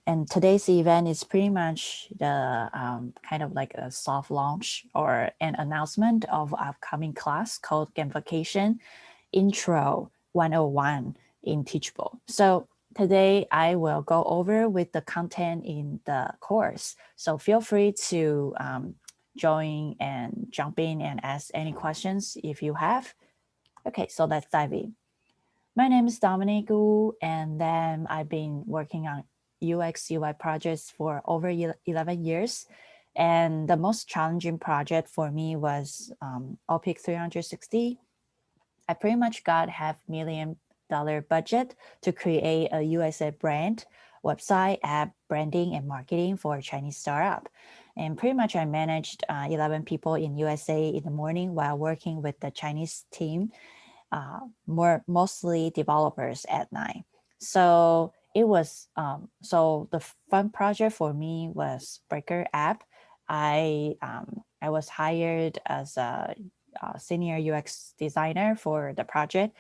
And today's event is pretty much the kind of like a soft launch or an announcement of upcoming class called Gamification Intro 101 in Teachable. So today I will go over with the content in the course. So feel free to join and jump in and ask any questions if you have. Okay, so let's dive in. My name is Dominic Wu, and then I've been working on UX UI projects for over 11 years. And the most challenging project for me was OPIC 360. I pretty much got $500,000 budget to create a USA brand, website, app, branding, and marketing for a Chinese startup. And pretty much I managed 11 people in USA in the morning while working with the Chinese team, mostly developers at night. So it was, so the fun project for me was Breaker app. I was hired as a senior UX designer for the project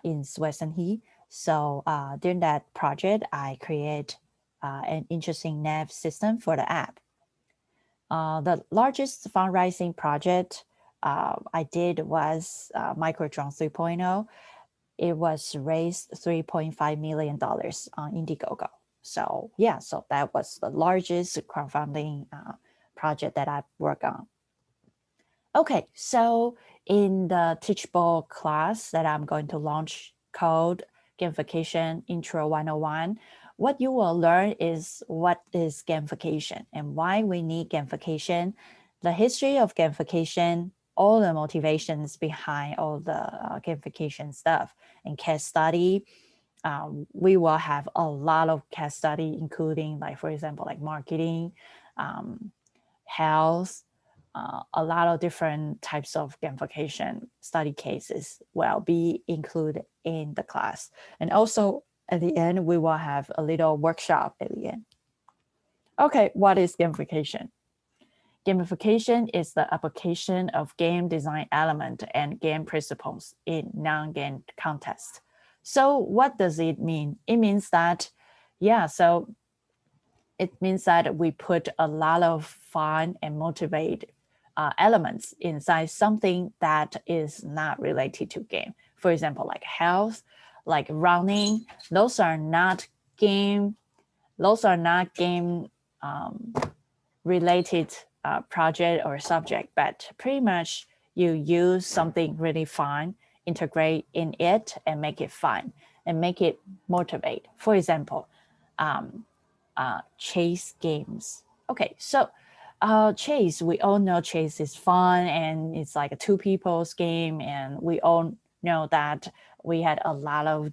in Western He. So during that project, I created an interesting nav system for the app. The largest fundraising project I did was Microdrone 3.0. It was raised $3.5 million on Indiegogo. So yeah, so that was the largest crowdfunding project that I've worked on. Okay, so in the Teachable class that I'm going to launch called Gamification Intro 101, what you will learn is what is gamification and why we need gamification, the history of gamification, all the motivations behind all the gamification stuff, and case study. We will have a lot of case study, including like, for example, like marketing, health, a lot of different types of gamification study cases will be included in the class. And also at the end, we will have a little workshop at the end. Okay, what is gamification? Gamification is the application of game design element and game principles in non-game context. So what does it mean? It means that, it means that we put a lot of fun and motivate elements inside something that is not related to game. For example, like health, like running, those are not game related project or subject, but pretty much you use something really fun, integrate in it and make it fun and make it motivate. For example, chase games. Okay, so chase, we all know chase is fun and it's like a two people's game, and we all know that we had a lot of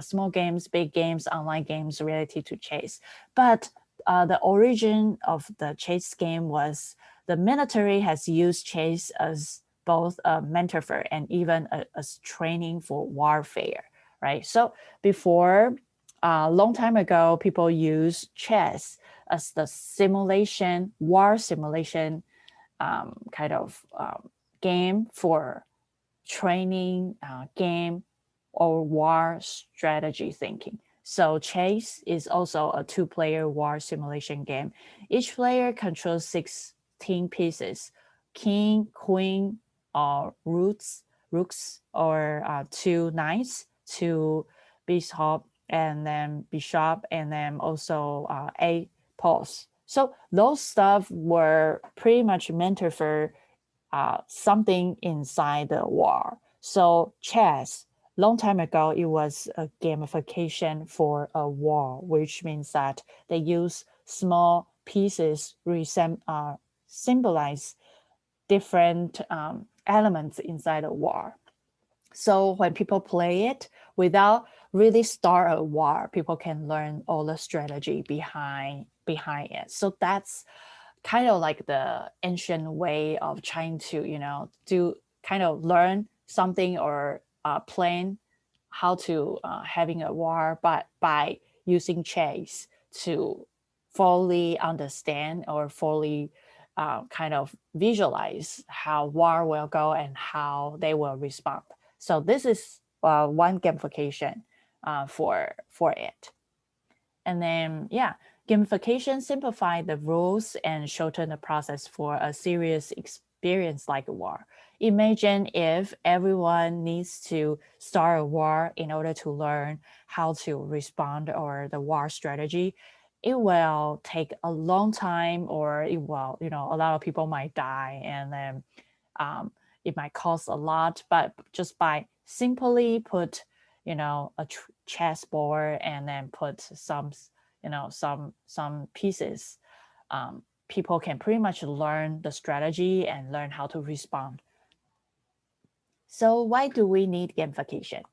small games, big games, online games related to chase. But the origin of the chase game was the military has used chase as both a metaphor and even as training for warfare, right? So before, a long time ago, people used chess as the simulation, war simulation kind of game for training game or war strategy thinking. So chess is also a two-player war simulation game. Each player controls 16 pieces: king, queen, or rooks, or two knights, two bishop, and then also eight pawns. So those stuff were pretty much meant for something inside the war. So chess, long time ago, it was a gamification for a war, which means that they use small pieces symbolize different elements inside a war. So when people play it without really start a war, people can learn all the strategy behind it. So that's kind of like the ancient way of trying to, do kind of learn something or plan how to having a war, but by using chess to fully understand or fully kind of visualize how war will go and how they will respond. So this is one gamification for it. And then, yeah, gamification simplify the rules and shorten the process for a serious experience like a war. Imagine if everyone needs to start a war in order to learn how to respond or the war strategy. It will take a long time, or it will, a lot of people might die, and then it might cost a lot. But just by simply put, a chessboard and then put some, some pieces, people can pretty much learn the strategy and learn how to respond. So why do we need gamification?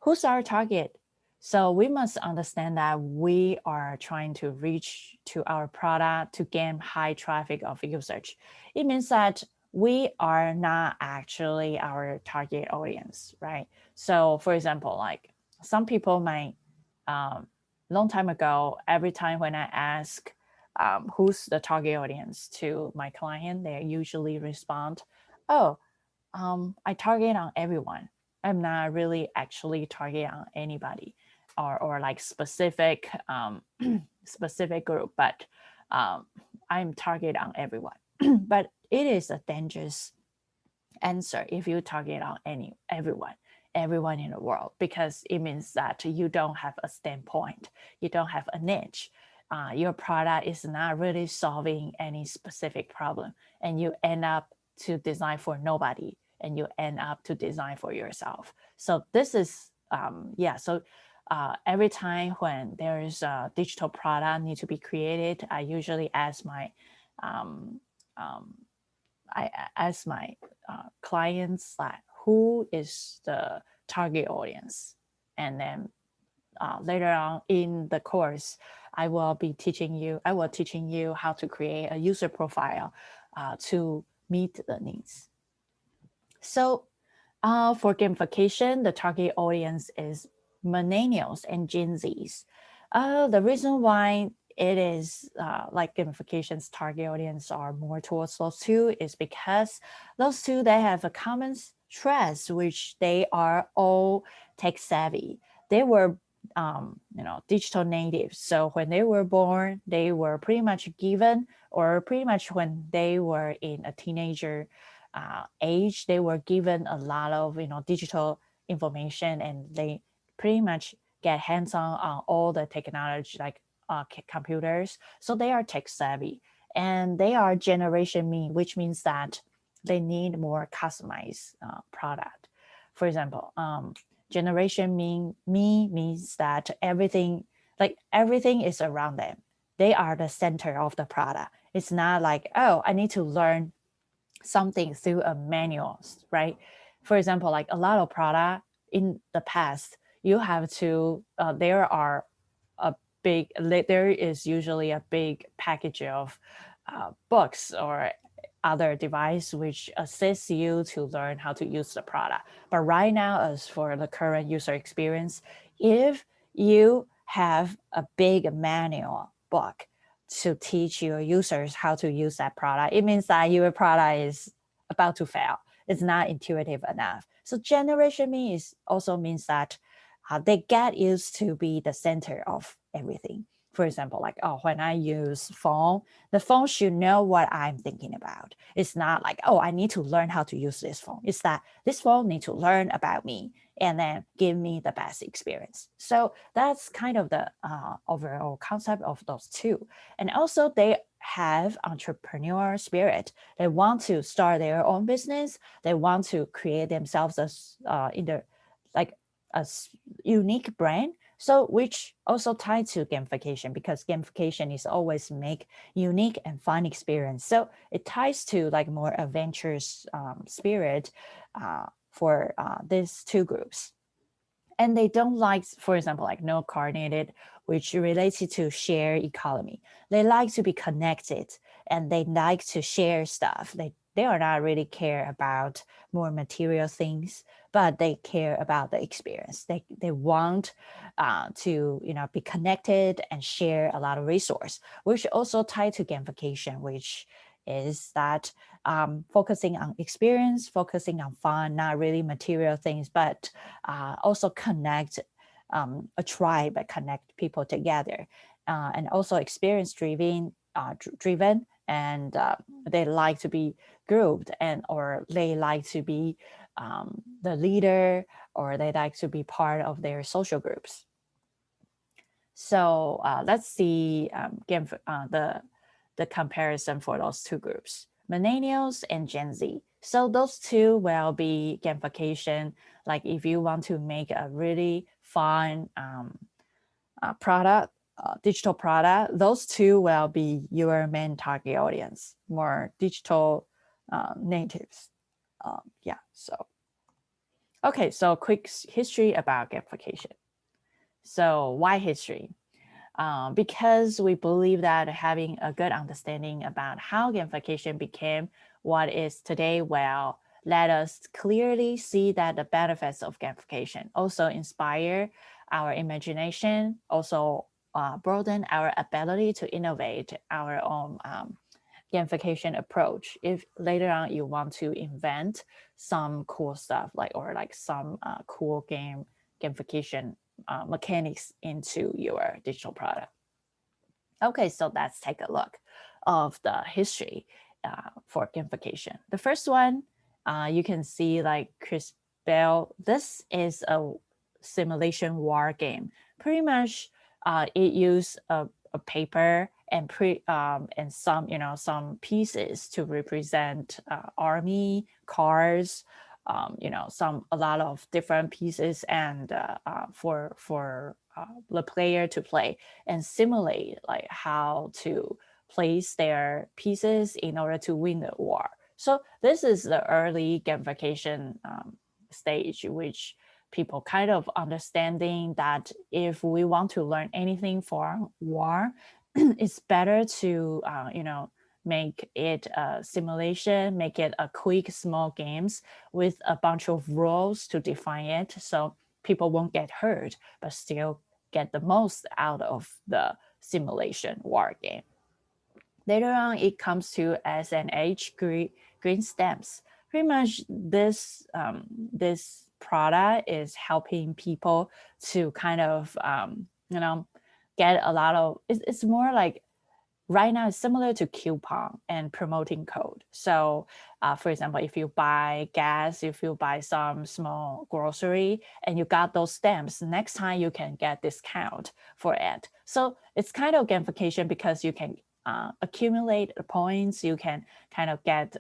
Who's our target? So we must understand that we are trying to reach to our product to gain high traffic of usage. It means that we are not actually our target audience, right? So for example, like some people might, long time ago, every time when I ask who's the target audience to my client, they usually respond, oh, I target on everyone. I'm not really actually target on anybody or like specific specific group, but I'm target on everyone. But it is a dangerous answer if you target on everyone in the world, because it means that you don't have a standpoint, you don't have a niche. Your product is not really solving any specific problem, and you end up to design for nobody, and you end up to design for yourself. So this is so every time when there's a digital product need to be created, I usually ask my um, um, clients like who is the target audience, and then later on in the course, I will teaching you how to create a user profile to meet the needs. So for gamification, the target audience is millennials and Gen Zs. The reason why it is like gamification's target audience are more towards those two is because those two, they have a common trait, which they are all tech savvy. They were digital natives. So when they were born, they were pretty much given, or pretty much when they were in a teenager age, they were given a lot of digital information, and they pretty much get hands-on all the technology like computers. So they are tech savvy, and they are generation me, which means that they need more customized product. For example, generation me means that everything is around them. They are the center of the product. It's not like, oh, I need to learn something through a manual, right? For example, like a lot of product in the past, you have to there is usually a big package of books or other device which assists you to learn how to use the product. But right now, as for the current user experience, if you have a big manual book to teach your users how to use that product, it means that your product is about to fail. It's not intuitive enough. So generation me is also means that they get used to be the center of everything. For example, like, oh, when I use phone, the phone should know what I'm thinking about. It's not like, oh, I need to learn how to use this phone. It's that this phone need to learn about me and then give me the best experience. So that's kind of the overall concept of those two. And also they have entrepreneur spirit. They want to start their own business. They want to create themselves as in the like a unique brand. So which also tied to gamification, because gamification is always make unique and fun experience. So it ties to like more adventurous spirit for these two groups. And they don't like, for example, like no coordinated, which related to share economy. They like to be connected, and they like to share stuff. They are not really care about more material things, but they care about the experience. They want to be connected and share a lot of resource, which also tied to gamification, which is that focusing on experience, focusing on fun, not really material things, but also connect a tribe that connect people together, and also experience driven, and they like to be grouped, and or they like to be the leader, or they like to be part of their social groups. So let's see the comparison for those two groups, millennials and Gen Z. So those two will be gamification. Like if you want to make a really fun product, digital product, those two will be your main target audience, more digital natives. Yeah, so. Okay, so quick history about gamification. So why history? Because we believe that having a good understanding about how gamification became what is today will let us clearly see that the benefits of gamification also inspire our imagination, also broaden our ability to innovate our own gamification approach. If later on you want to invent some cool stuff, like some cool gamification mechanics into your digital product. Okay, so let's take a look of the history for gamification. The first one, you can see like Chris Bell. This is a simulation war game. Pretty much, it used a paper and and some pieces to represent army, cars, a lot of different pieces, and for the player to play and simulate like how to place their pieces in order to win the war. So this is the early gamification stage, which people kind of understanding that if we want to learn anything for war, it's better to make it a simulation, make it a quick small games with a bunch of rules to define it, so people won't get hurt but still get the most out of the simulation war game. Later on, it comes to SNH green stamps. Pretty much this product is helping people to kind of get a lot of. It's more like right now it's similar to coupon and promoting code. So for example, if you buy gas, if you buy some small grocery and you got those stamps, next time you can get discount for it. So it's kind of gamification because you can accumulate points, you can kind of get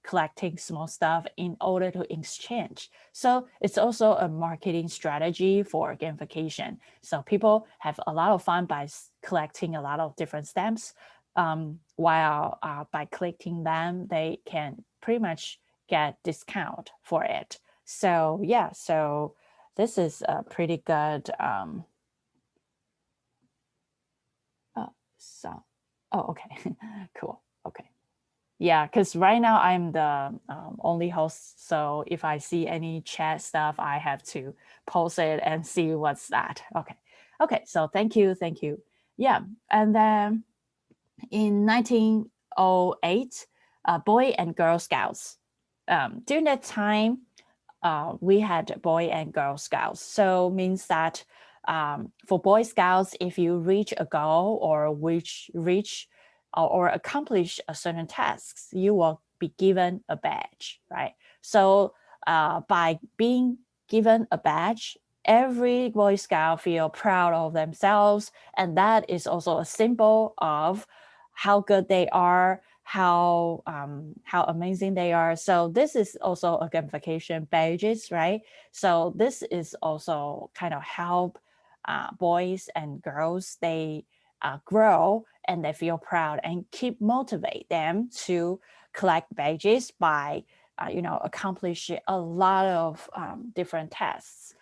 collecting small stuff in order to exchange. So it's also a marketing strategy for gamification. So people have a lot of fun by collecting a lot of different stamps, while by collecting them, they can pretty much get discount for it. So yeah, so this is a pretty good. Okay, cool. Okay. Yeah, because right now I'm the only host. So if I see any chat stuff, I have to post it and see what's that. Okay. Okay. So thank you. Thank you. Yeah. And then in 1908, Boy and Girl Scouts. During that time, we had Boy and Girl Scouts. So means that for Boy Scouts, if you reach a goal or reach or accomplish a certain tasks, you will be given a badge, right? So by being given a badge, every Boy Scout feel proud of themselves, and that is also a symbol of how good they are, how amazing they are. So this is also a gamification badges, right? So this is also kind of help boys and girls, they grow and they feel proud and keep motivate them to collect badges by accomplish a lot of different tasks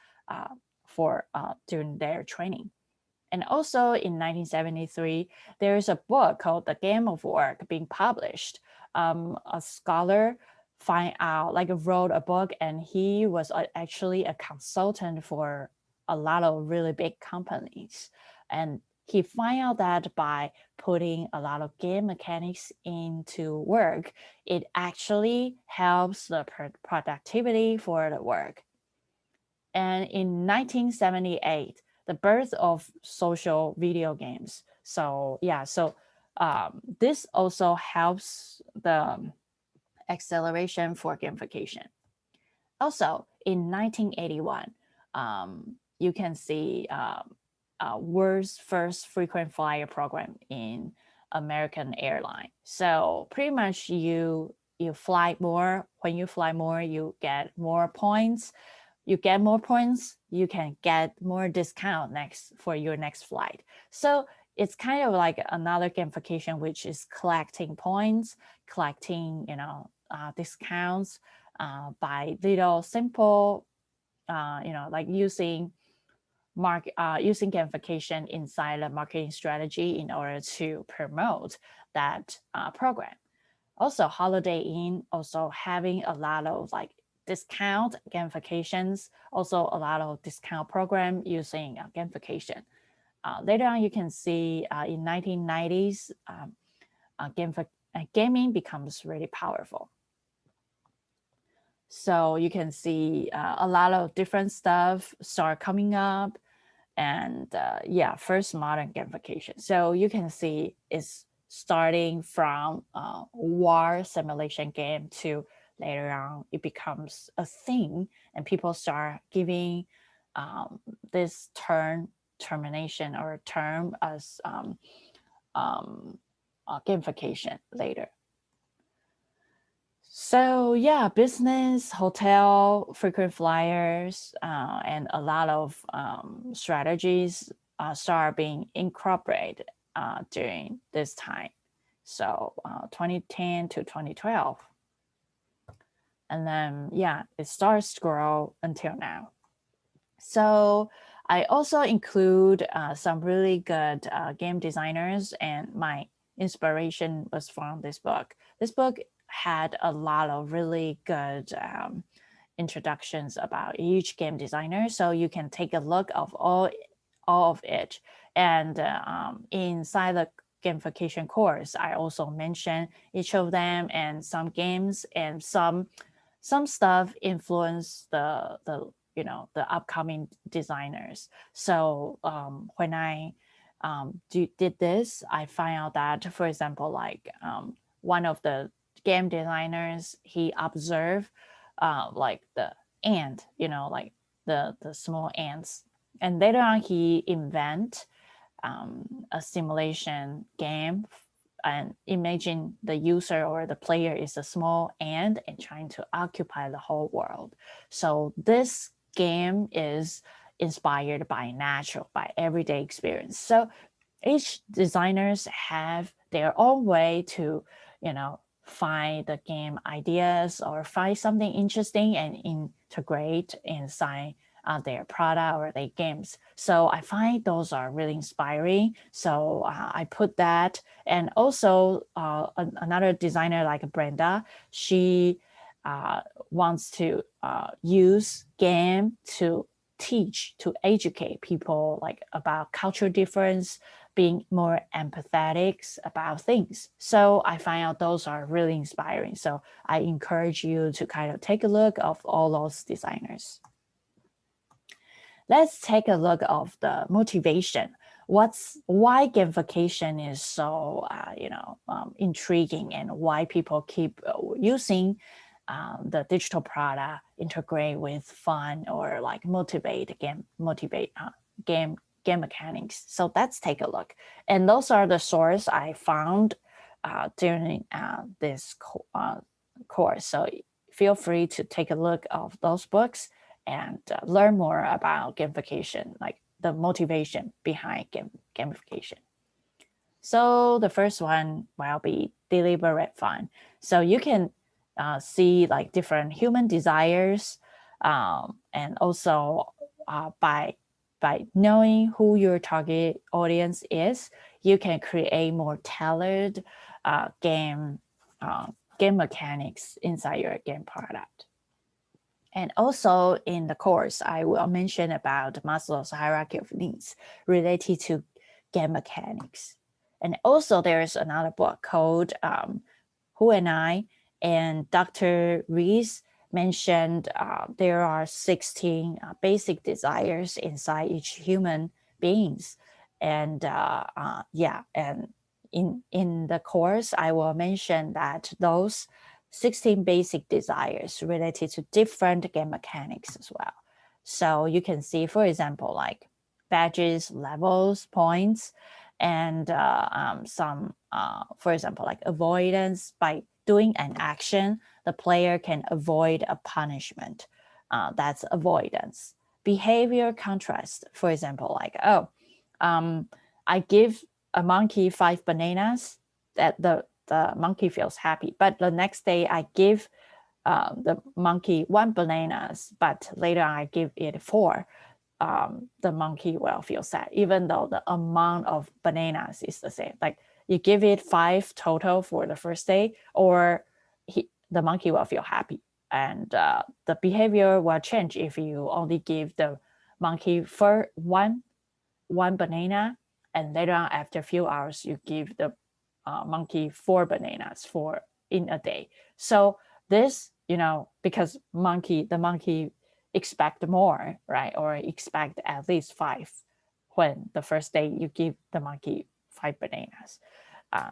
for during their training. And also in 1973, there's a book called The Game of Work being published. A scholar wrote a book, and he was actually a consultant for a lot of really big companies. And he found out that by putting a lot of game mechanics into work, it actually helps the productivity for the work. And in 1978, the birth of social video games. So yeah, so this also helps the acceleration for gamification. Also, in 1981, you can see world's first frequent flyer program in American airline. So pretty much you fly more. When you fly more, you get more points. You get more points, you can get more discount next for your next flight. So it's kind of like another gamification, which is collecting points, collecting discounts by little simple like using gamification inside a marketing strategy in order to promote that program. Also, Holiday Inn also having a lot of like discount gamifications, also a lot of discount program using gamification. Later on, you can see in 1990s, gaming becomes really powerful. So you can see a lot of different stuff start coming up, and first modern gamification. So you can see it's starting from war simulation game to later on it becomes a thing, and people start giving this termination or term as gamification later. So yeah, business, hotel, frequent flyers, and a lot of strategies start being incorporated during this time. So 2010 to 2012. And then, yeah, it starts to grow until now. So I also include some really good game designers, and my inspiration was from this book. This book had a lot of really good introductions about each game designer, so you can take a look of all of it. And inside the gamification course, I also mention each of them and some games, and some stuff influence the the upcoming designers. So when I did this, I find out that, for example, like one of the game designers, he observed like the ant, like the small ants, and later on he invent a simulation game, and imagine the user or the player is a small ant and trying to occupy the whole world. So this game is inspired by everyday experience. So each designers have their own way to find the game ideas or find something interesting and integrate inside their product or their games. So I find those are really inspiring. So I put that. And also another designer like Brenda, she wants to use game to teach, to educate people like about cultural difference, being more empathetic about things. So I find out those are really inspiring. So I encourage you to kind of take a look of all those designers. Let's take a look of the motivation. Why gamification is so intriguing, and why people keep using the digital product integrate with fun or like motivate game mechanics. So let's take a look. And those are the source I found during this course. So feel free to take a look of those books and learn more about gamification, like the motivation behind gamification. So the first one will be deliberate fun. So you can see like different human desires, and also by knowing who your target audience is, you can create more tailored game mechanics inside your game product. And also in the course, I will mention about Maslow's hierarchy of needs related to game mechanics. And also there's another book called Who and I, and Dr. Rees mentioned there are 16 basic desires inside each human beings. And yeah, and in the course, I will mention that those 16 basic desires related to different game mechanics as well. So you can see, for example, like badges, levels, points, and some, for example, like avoidance. By doing an action, the player can avoid a punishment. That's avoidance. Behavior contrast, for example, like, oh, I give a monkey 5 bananas, that the monkey feels happy. But the next day I give the monkey 1 bananas, but later I give it 4. The monkey will feel sad, even though the amount of bananas is the same. Like you give it 5 total for the first day, or the monkey will feel happy. And the behavior will change if you only give the monkey for one banana, and later on after a few hours you give the monkey 4 bananas for in a day. So this, because the monkey expect more, right? Or expect at least 5 when the first day you give the monkey 5 bananas.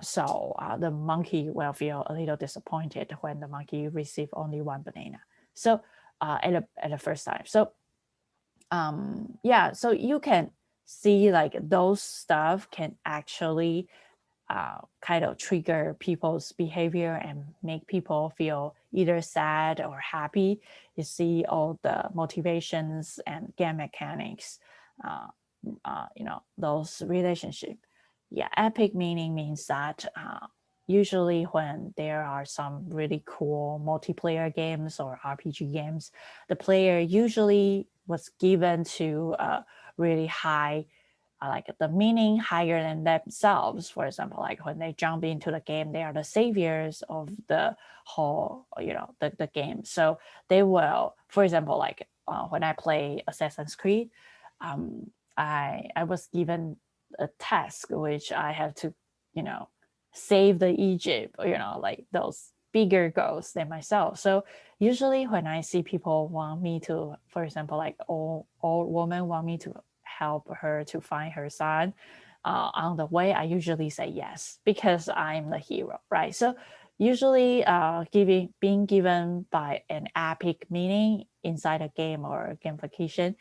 So the monkey will feel a little disappointed when the monkey receive only 1 banana. So at the first time. So yeah, so you can see like those stuff can actually kind of trigger people's behavior and make people feel either sad or happy. You see all the motivations and game mechanics, those relationship. Yeah, epic meaning means that usually when there are some really cool multiplayer games or RPG games, the player usually was given to a really high, like the meaning higher than themselves. For example, like when they jump into the game, they are the saviors of the whole, the game. So they will, for example, like when I play Assassin's Creed, I was given a task which I have to, save the Egypt, like those bigger goals than myself. So usually when I see people want me to, for example, like old woman want me to help her to find her son on the way, I usually say yes because I'm the hero, right? So usually being given by an epic meaning inside a game or gamification,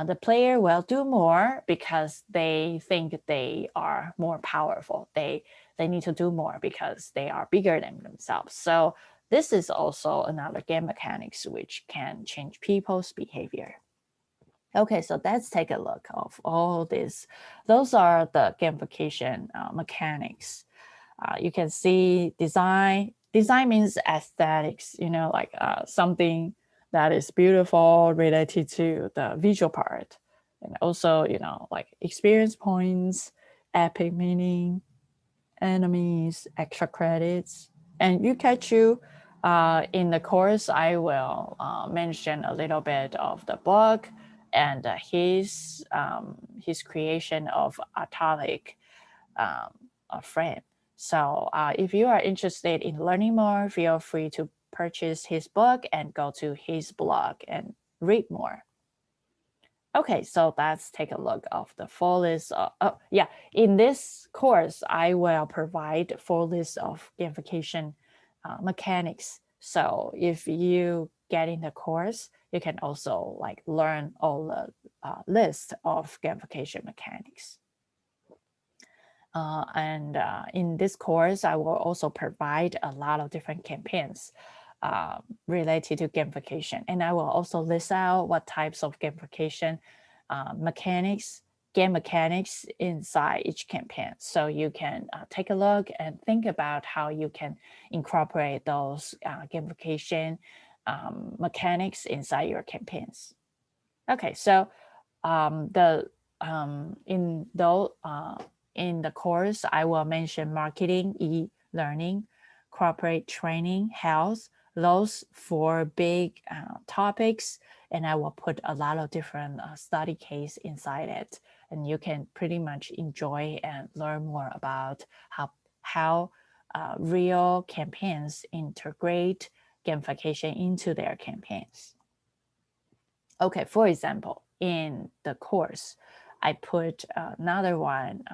the player will do more because they think they are more powerful. They need to do more because they are bigger than themselves. So this is also another game mechanics which can change people's behavior. Okay, so let's take a look of all this. Those are the gamification mechanics. You can see design. Design means aesthetics, like something that is beautiful related to the visual part. And also, like experience points, epic meaning, enemies, extra credits. And you catch you in the course, I will mention a little bit of the book and his creation of Atalic frame. So if you are interested in learning more, feel free to purchase his book and go to his blog and read more. Okay, so let's take a look of the full list. Yeah, in this course, I will provide full list of gamification mechanics. So if you get in the course, you can also like learn all the list of gamification mechanics. And in this course, I will also provide a lot of different campaigns related to gamification. And I will also list out what types of gamification game mechanics inside each campaign. So you can take a look and think about how you can incorporate those gamification mechanics inside your campaigns. Okay, so the in though in the course, I will mention marketing, e-learning, corporate training, health, those 4 big topics. And I will put a lot of different study case inside it. And you can pretty much enjoy and learn more about how real campaigns integrate gamification into their campaigns. Okay, for example, in the course, I put another one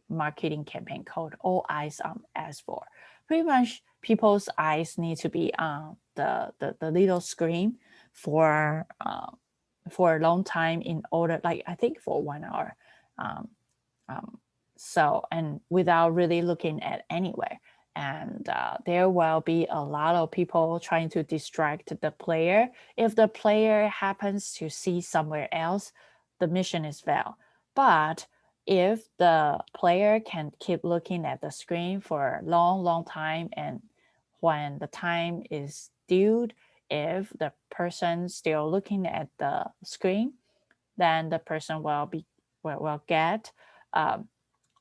marketing campaign called All Eyes on S4. Pretty much people's eyes need to be on the little screen for a long time in order, like I think for 1 hour. Um, so, and without really looking at anywhere. And there will be a lot of people trying to distract the player. If the player happens to see somewhere else, the mission is failed. But if the player can keep looking at the screen for a long time, and when the time is due, if the person still looking at the screen, then the person will get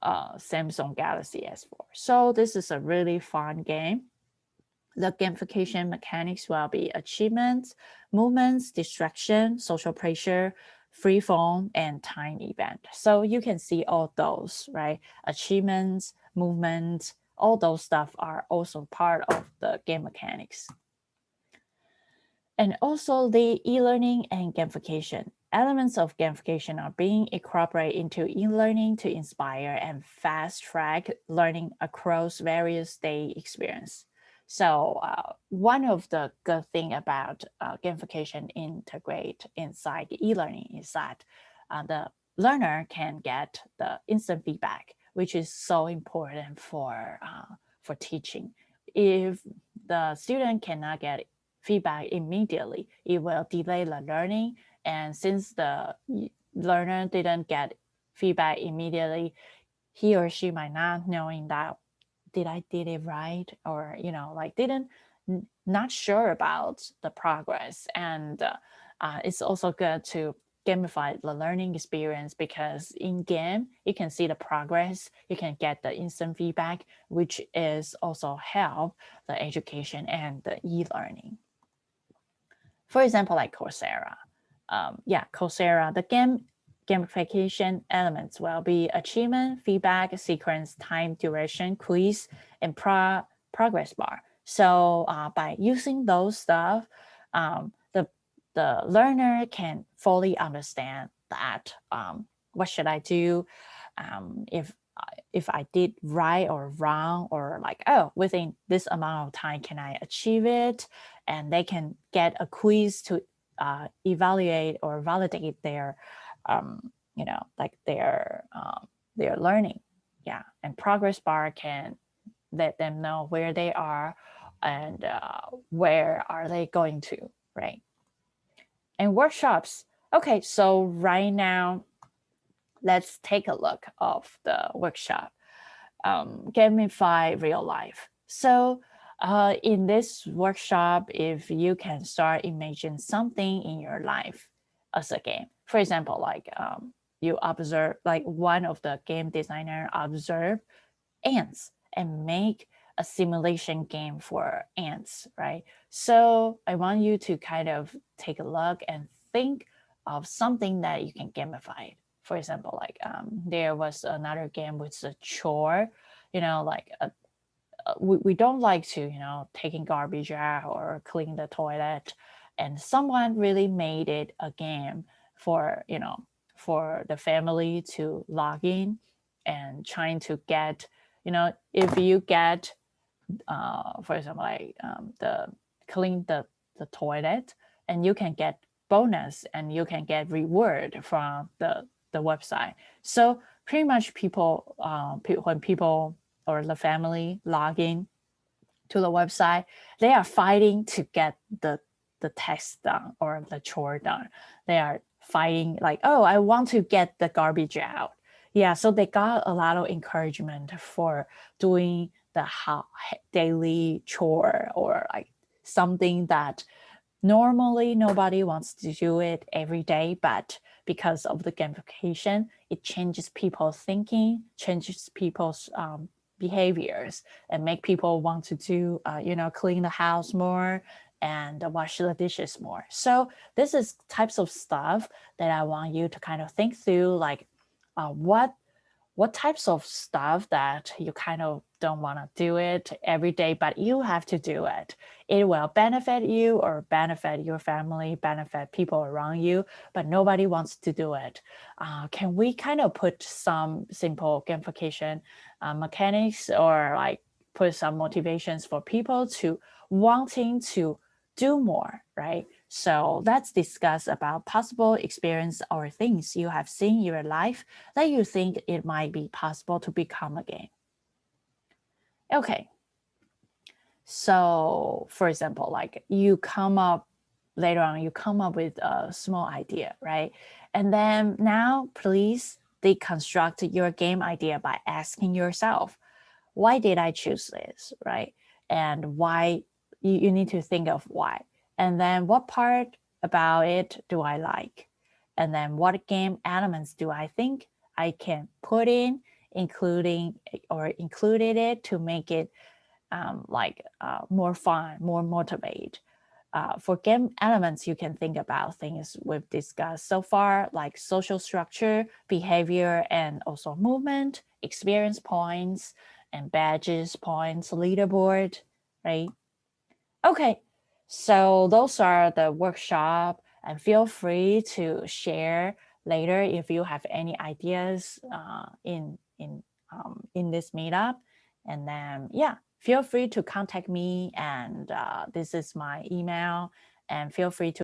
Samsung Galaxy S4. So this is a really fun game. The gamification mechanics will be achievements, movements, distraction, social pressure, free form, and time event. So you can see all those, right? Achievements, movements, all those stuff are also part of the game mechanics. And also the e-learning and gamification. Elements of gamification are being incorporated into e-learning to inspire and fast-track learning across various day experience. So one of the good thing about gamification integrate inside the e-learning is that the learner can get the instant feedback, which is so important for teaching. If the student cannot get feedback immediately, it will delay the learning. And since the learner didn't get feedback immediately, he or she might not knowing that did I did it right, or like didn't not sure about the progress. And it's also good to gamify the learning experience, because in game you can see the progress, you can get the instant feedback, which is also help the education and the e-learning. For example, like Coursera. Coursera, the gamification elements will be achievement, feedback, sequence, time, duration, quiz, and progress bar. So by using those stuff, the learner can fully understand that what should I do, if I did right or wrong, or like, oh, within this amount of time, can I achieve it? And they can get a quiz to evaluate or validate their, like their learning. Yeah, and progress bar can let them know where they are and where are they going to, right? And workshops. Okay, so right now, let's take a look of the workshop. Gamify real life. So in this workshop, if you can start imagine something in your life as a game. For example, like you observe, like one of the game designer observe ants and make a simulation game for ants, right? So I want you to kind of take a look and think of something that you can gamify. For example, like there was another game with a chore, like we don't like to, taking garbage out or clean the toilet. And someone really made it a game for, for the family to log in and trying to get, if you get, for example, like the clean the toilet, and you can get bonus and you can get reward from the website. So pretty much people, when people or the family log in to the website, they are fighting to get the task done or the chore done. They are fighting like, oh, I want to get the garbage out. Yeah, so they got a lot of encouragement for doing the daily chore, or like something that normally nobody wants to do it every day, but because of the gamification, it changes people's thinking, changes people's behaviors, and make people want to do, clean the house more and wash the dishes more. So this is types of stuff that I want you to kind of think through, like what what types of stuff that you kind of don't want to do it every day, but you have to do it. It will benefit you or benefit your family, benefit people around you, but nobody wants to do it. Can we kind of put some simple gamification mechanics, or like put some motivations for people to wanting to do more, right? So let's discuss about possible experience or things you have seen in your life that you think it might be possible to become a game. Okay. So for example, like you come up later on, you come up with a small idea, right? And then now please deconstruct your game idea by asking yourself, why did I choose this, right? And why you need to think of why. And then what part about it do I like? And then what game elements do I think I can put in, including or included it to make it more fun, more motivate. For game elements, you can think about things we've discussed so far, like social structure, behavior, and also movement, experience points, and badges, points, leaderboard, right? Okay, so those are the workshop, and feel free to share later if you have any ideas in this meetup. And then yeah, feel free to contact me, and this is my email, and feel free to